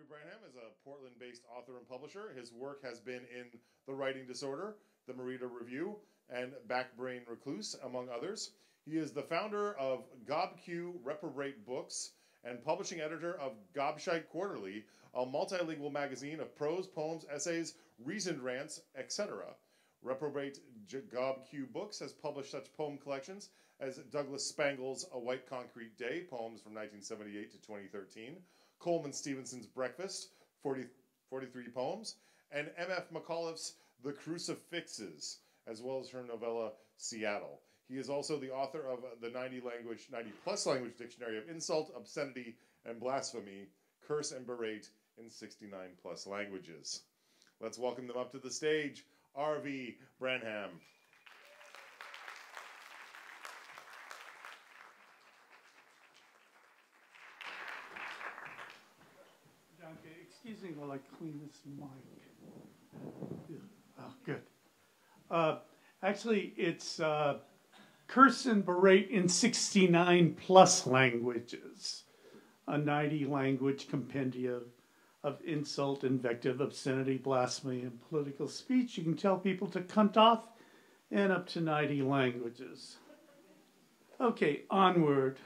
Branham is a Portland-based author and publisher. His work has been in The Writing Disorder, The Merida Review, and Backbrain Recluse, among others. He is the founder of GobQ Reprobate Books and publishing editor of Gobshite Quarterly, a multilingual magazine of prose, poems, essays, reasoned rants, etc. Reprobate GobQ Books has published such poem collections as Douglas Spangle's A White Concrete Day, poems from 1978 to 2013, Coleman Stevenson's Breakfast, 43 poems, and M.F. McAuliffe's The Crucifixes, as well as her novella Seattle. He is also the author of the 90-plus language dictionary of insult, obscenity, and blasphemy, curse and berate in 69-plus languages. Let's welcome them up to the stage, R.V. Branham. Okay, excuse me while I clean this mic. Oh, good. Actually, it's curse and berate in 69-plus languages, a 90-language compendium of insult, invective, obscenity, blasphemy, and political speech. You can tell people to cunt off in up to 90 languages. Okay, onward.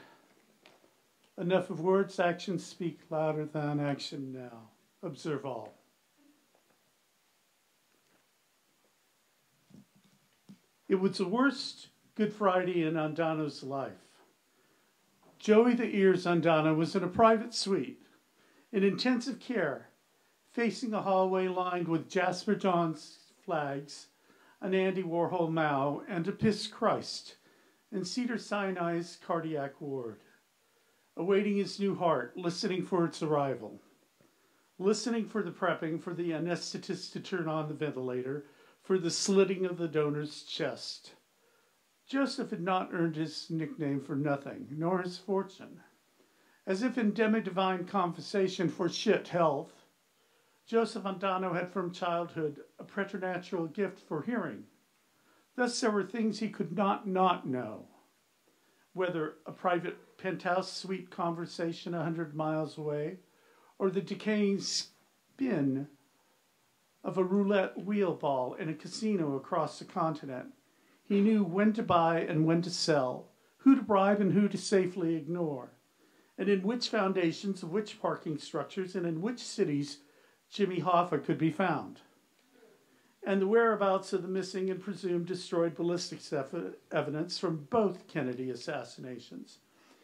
Enough of words, actions speak louder than action now. Observe all. It was the worst Good Friday in Andano's life. Joey the Ears Andano was in a private suite, in intensive care, facing a hallway lined with Jasper John's flags, an Andy Warhol Mao, and a Piss Christ in Cedar Sinai's cardiac ward, awaiting his new heart, listening for its arrival, listening for the prepping, for the anesthetist to turn on the ventilator, for the slitting of the donor's chest. Joseph had not earned his nickname for nothing, nor his fortune. As if in demi-divine conversation for shit health, Joseph Andano had from childhood a preternatural gift for hearing. Thus there were things he could not know, whether a private penthouse suite conversation 100 miles away, or the decaying spin of a roulette wheel ball in a casino across the continent. He knew when to buy and when to sell, who to bribe and who to safely ignore, and in which foundations of which parking structures and in which cities Jimmy Hoffa could be found, and the whereabouts of the missing and presumed destroyed ballistics evidence from both Kennedy assassinations.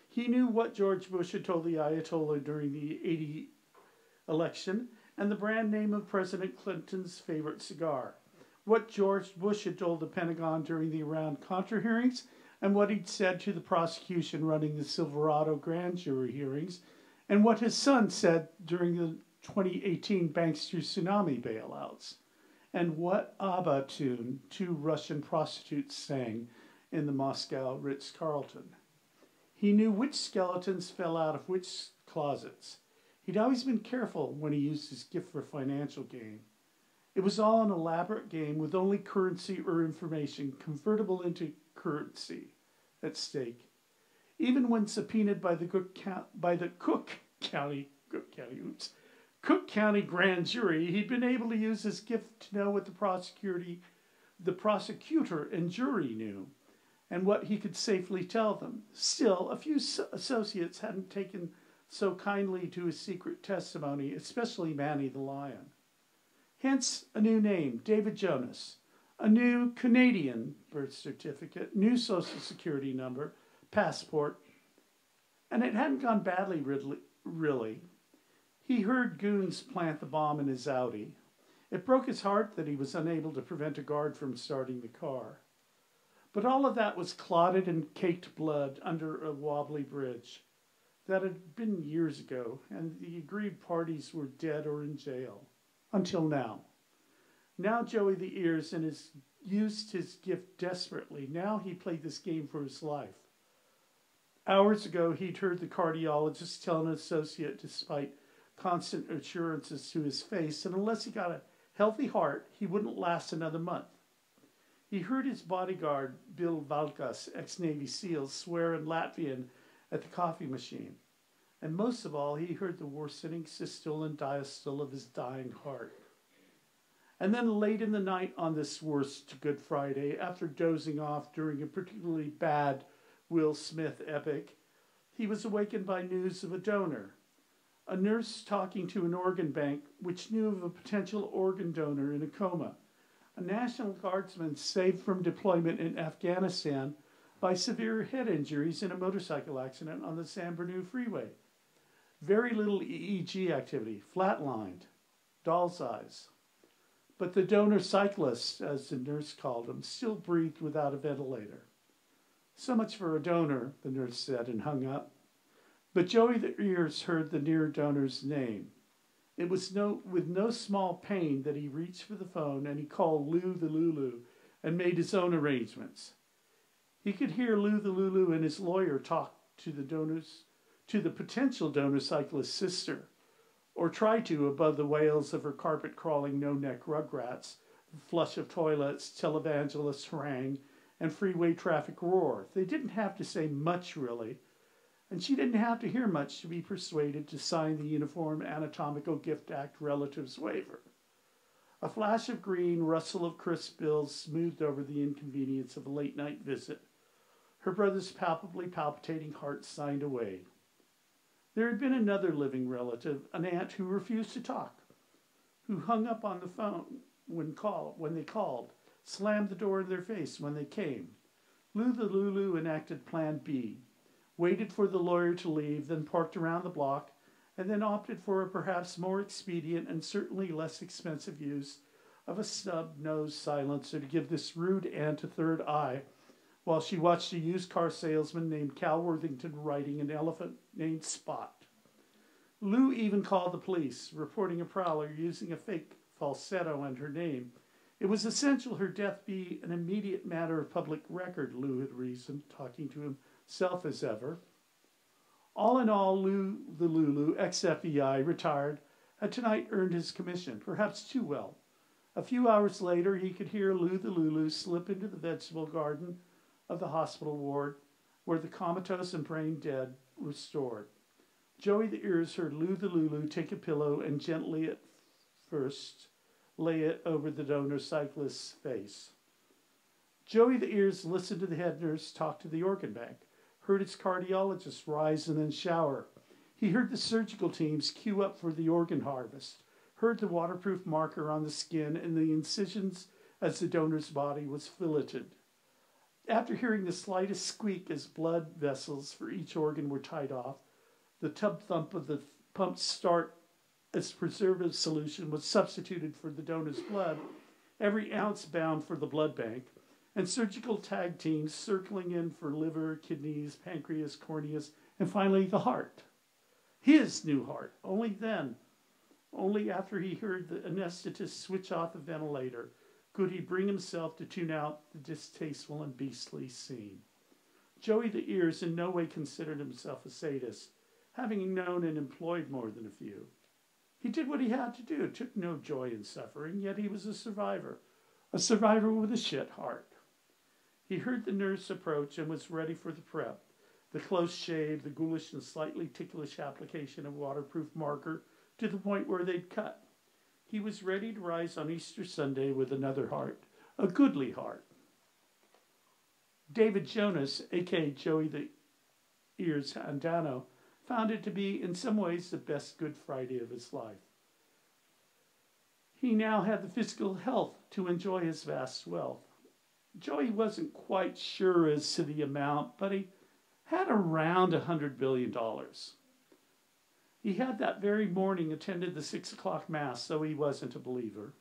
He knew what George Bush had told the Ayatollah during the '80 election and the brand name of President Clinton's favorite cigar, what George Bush had told the Pentagon during the Iran-Contra hearings, and what he'd said to the prosecution running the Silverado grand jury hearings, and what his son said during the 2018 bankster tsunami bailouts, and what ABBA tune 2 Russian prostitutes sang in the Moscow Ritz-Carlton. He knew which skeletons fell out of which closets. He'd always been careful when he used his gift for financial gain. It was all an elaborate game with only currency or information convertible into currency at stake. Even when subpoenaed by the Cook County grand jury, he'd been able to use his gift to know what the prosecutor and jury knew, and what he could safely tell them. Still, a few associates hadn't taken so kindly to his secret testimony, especially Manny the Lion. Hence, a new name, David Jonas, a new Canadian birth certificate, new social security number, passport, and it hadn't gone badly, really. He heard goons plant the bomb in his Audi. It broke his heart that he was unable to prevent a guard from starting the car. But all of that was clotted and caked blood under a wobbly bridge. That had been years ago, and the aggrieved parties were dead or in jail. Until now. Now Joey the Ears used his gift desperately. Now he played this game for his life. Hours ago, he'd heard the cardiologist tell an associate, despite constant assurances to his face, that unless he got a healthy heart, he wouldn't last another month. He heard his bodyguard, Bill Valkas, ex-Navy SEAL, swear in Latvian at the coffee machine. And most of all, he heard the worsening systole and diastole of his dying heart. And then late in the night on this worst Good Friday, after dozing off during a particularly bad Will Smith epic, he was awakened by news of a donor. A nurse talking to an organ bank which knew of a potential organ donor in a coma. A National Guardsman saved from deployment in Afghanistan by severe head injuries in a motorcycle accident on the San Bernardino Freeway. Very little EEG activity, flatlined, doll's eyes. But the donor cyclist, as the nurse called him, still breathed without a ventilator. So much for a donor, the nurse said and hung up. But Joey the Ears heard the near donor's name. It was with no small pain that he reached for the phone and he called Lou the Lulu and made his own arrangements. He could hear Lou the Lulu and his lawyer talk to the potential donor cyclist's sister, or try to above the wails of her carpet-crawling no-neck rugrats, the flush of toilets, televangelist harangue, and freeway traffic roar. They didn't have to say much, really, and she didn't have to hear much to be persuaded to sign the Uniform Anatomical Gift Act relatives waiver. A flash of green, rustle of crisp bills smoothed over the inconvenience of a late-night visit. Her brother's palpably palpitating heart signed away. There had been another living relative, an aunt who refused to talk, who hung up on the phone when they called, slammed the door in their face when they came. Lou the Lulu enacted Plan B, waited for the lawyer to leave, then parked around the block, and then opted for a perhaps more expedient and certainly less expensive use of a snub-nosed silencer to give this rude aunt a third eye, while she watched a used car salesman named Cal Worthington riding an elephant named Spot. Lou even called the police, reporting a prowler using a fake falsetto and her name. It was essential her death be an immediate matter of public record, Lou had reasoned, talking to himself as ever. All in all, Lou the Lulu, ex-FBI, retired, had tonight earned his commission, perhaps too well. A few hours later, he could hear Lou the Lulu slip into the vegetable garden of the hospital ward, where the comatose and brain dead were stored. Joey the Ears heard Lou the Lulu take a pillow and gently at first lay it over the donor cyclist's face. Joey the Ears listened to the head nurse talk to the organ bank, heard its cardiologist rise and then shower. He heard the surgical teams queue up for the organ harvest, heard the waterproof marker on the skin and the incisions as the donor's body was filleted. After hearing the slightest squeak as blood vessels for each organ were tied off, the tub thump of the pump's start as preservative solution was substituted for the donor's blood, every ounce bound for the blood bank, and surgical tag teams circling in for liver, kidneys, pancreas, corneas, and finally the heart. His new heart. Only after he heard the anesthetist switch off the ventilator, could he bring himself to tune out the distasteful and beastly scene. Joey the Ears in no way considered himself a sadist, having known and employed more than a few. He did what he had to do, took no joy in suffering, yet he was a survivor with a shit heart. He heard the nurse approach and was ready for the prep, the close shave, the ghoulish and slightly ticklish application of waterproof marker to the point where they'd cut. He was ready to rise on Easter Sunday with another heart, a goodly heart. David Jonas, a.k.a. Joey the Ears Andano, found it to be in some ways the best Good Friday of his life. He now had the physical health to enjoy his vast wealth. Joey wasn't quite sure as to the amount, but he had around $100 billion. He had that very morning attended the 6 o'clock mass, though he wasn't a believer,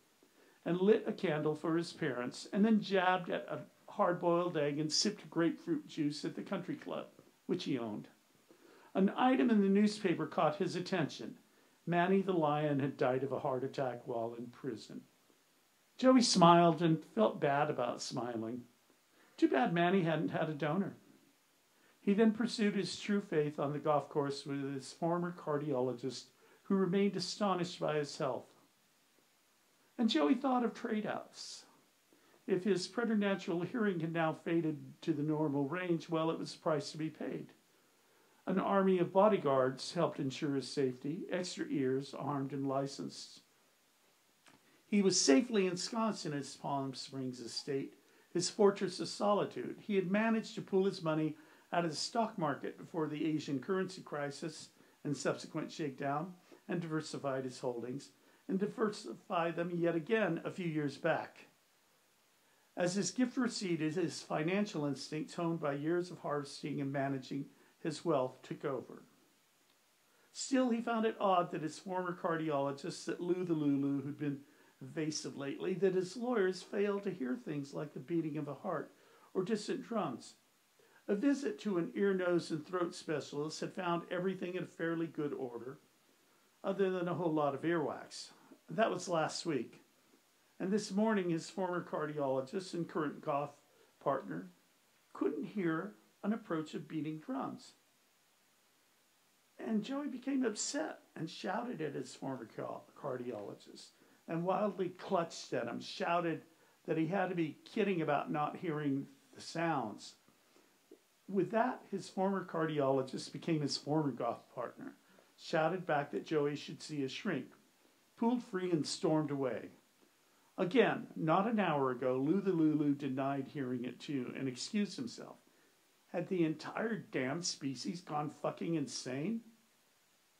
and lit a candle for his parents, and then jabbed at a hard-boiled egg and sipped grapefruit juice at the country club, which he owned. An item in the newspaper caught his attention. Manny the lion had died of a heart attack while in prison. Joey smiled and felt bad about smiling. Too bad Manny hadn't had a donor. He then pursued his true faith on the golf course with his former cardiologist, who remained astonished by his health. And Joey thought of trade-offs. If his preternatural hearing had now faded to the normal range, well, it was the price to be paid. An army of bodyguards helped ensure his safety, extra ears, armed and licensed. He was safely ensconced in his Palm Springs estate, his fortress of solitude. He had managed to pull his money out of the stock market before the Asian currency crisis and subsequent shakedown, and diversified his holdings, and diversified them yet again a few years back. As his gift receded, his financial instincts, honed by years of harvesting and managing his wealth, took over. Still, he found it odd that his former cardiologist, that Lou the Lulu, who'd been evasive lately, that his lawyers failed to hear things like the beating of a heart or distant drums. A visit to an ear, nose, and throat specialist had found everything in fairly good order, other than a whole lot of earwax. That was last week. And this morning, his former cardiologist and current golf partner couldn't hear an approach of beating drums. And Joey became upset and shouted at his former cardiologist, and wildly clutched at him, shouted that he had to be kidding about not hearing the sounds. With that, his former cardiologist became his former golf partner, shouted back that Joey should see a shrink, pulled free and stormed away. Again, not an hour ago, Lou the Lulu denied hearing it too and excused himself. Had the entire damned species gone fucking insane?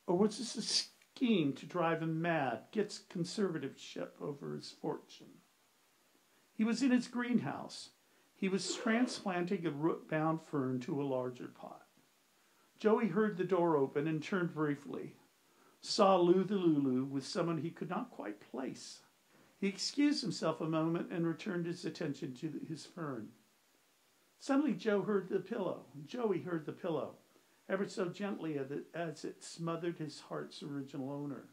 Or was this a scheme to drive him mad, get conservatorship over his fortune? He was in his greenhouse. He was transplanting a root-bound fern to a larger pot. Joey heard the door open and turned briefly, saw Lou the Lulu with someone he could not quite place. He excused himself a moment and returned his attention to his fern. Suddenly Joey heard the pillow, ever so gently as it smothered his heart's original owner,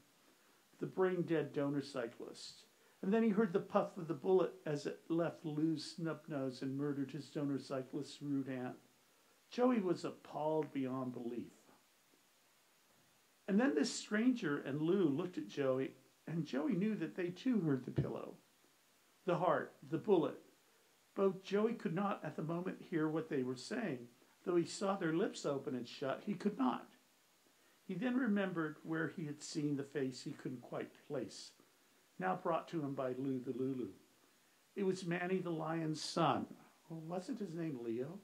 the brain-dead donor cyclist. And then he heard the puff of the bullet as it left Lou's snub nose and murdered his donor cyclist's rude aunt. Joey was appalled beyond belief. And then this stranger and Lou looked at Joey, and Joey knew that they too heard the pillow, the heart, the bullet. Both Joey could not at the moment hear what they were saying. Though he saw their lips open and shut, he could not. He then remembered where he had seen the face he couldn't quite place, now brought to him by Lou the Lulu. It was Manny the Lion's son. Or wasn't his name Leo?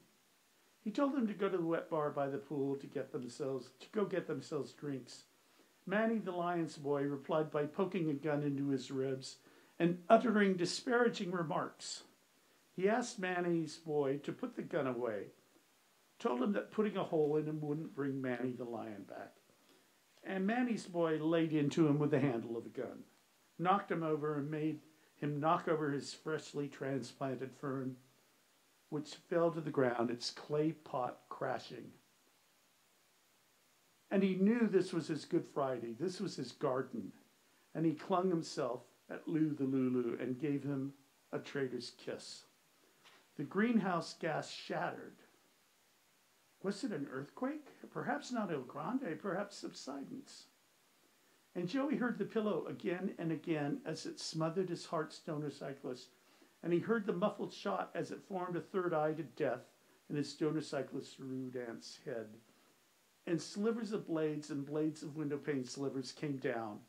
He told them to go to the wet bar by the pool to go get themselves drinks. Manny the Lion's boy replied by poking a gun into his ribs and uttering disparaging remarks. He asked Manny's boy to put the gun away, told him that putting a hole in him wouldn't bring Manny the Lion back. And Manny's boy laid into him with the handle of a gun, knocked him over and made him knock over his freshly transplanted fern, which fell to the ground, its clay pot crashing. And he knew this was his Good Friday, this was his garden, and he clung himself at Lou the Lulu and gave him a traitor's kiss. The greenhouse gas shattered. Was it an earthquake? Perhaps not El Grande, perhaps subsidence. And Joey heard the pillow again and again as it smothered his heart's donor cyclist, and he heard the muffled shot as it formed a third eye to death in his donor cyclist's rude aunt's head. And slivers of blades and blades of window pane slivers came down,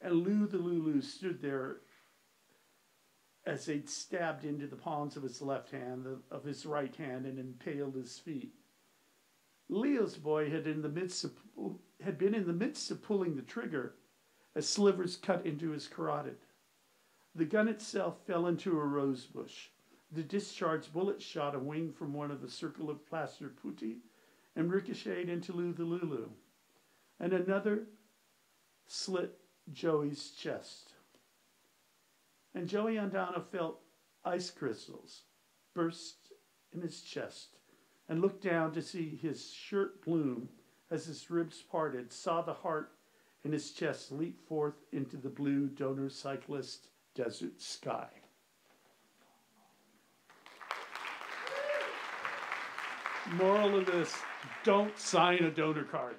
and Lou the Lulu stood there as they'd stabbed into the palms of his left hand, of his right hand, and impaled his feet. Leo's boy had been in the midst of pulling the trigger as slivers cut into his carotid. The gun itself fell into a rose bush. The discharged bullet shot a wing from one of the circle of plaster putti and ricocheted into Lou the Lulu. And another slit Joey's chest. And Joey Andano felt ice crystals burst in his chest and looked down to see his shirt bloom as his ribs parted, saw the heart in his chest leap forth into the blue donor cyclist desert sky. Moral of this, don't sign a donor card.